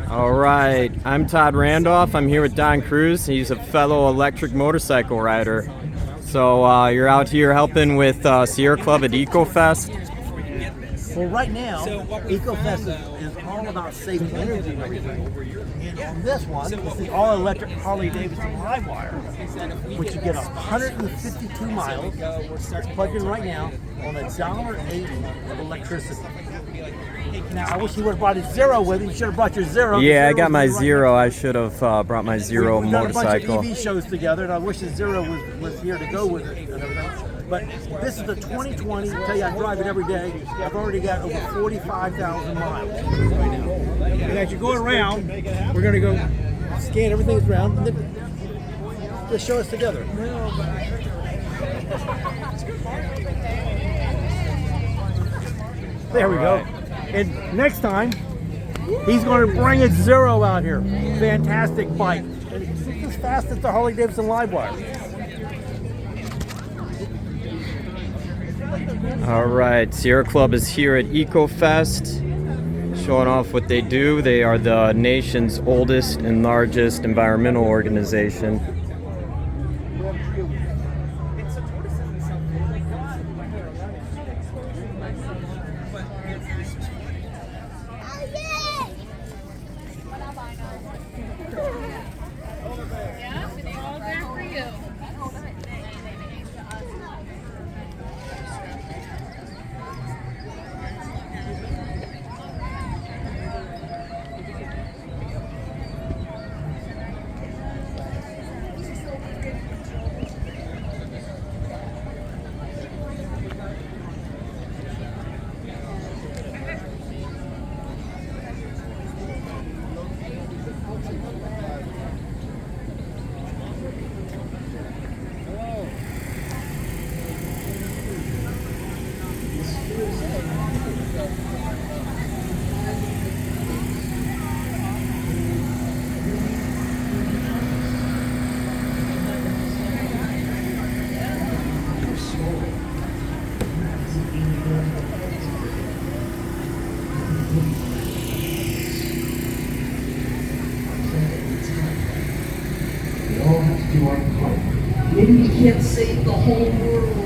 All right, I'm Todd Randolph. I'm here with Don Cruz. He's a fellow electric motorcycle rider. So you're out here helping with Sierra Club at EcoFest. Well, right now, EcoFest is all about safe energy and everything. And on this one, it's the all-electric Harley-Davidson Livewire, which you get 152 miles. It's plugged in right now on $1.80 of electricity. Now, I wish you would have brought a Zero with you. You should have brought your Zero. Yeah, I got my Zero. I should have brought my Zero We've done motorcycle. a bunch of EV shows together, and I wish the Zero was here to go with it and everything. But this is the 2020. I tell you, I drive it every day. I've already got over 45,000 miles. And as you go around, we're going to go scan everything around and then just show us together. There we go. And next time, he's going to bring a Zero out here. Fantastic bike. And it's as fast as the Harley-Davidson Livewire. All right, Sierra Club is here at EcoFest, showing off what they do. They are the nation's oldest and largest environmental organization. Maybe we can't save the whole world.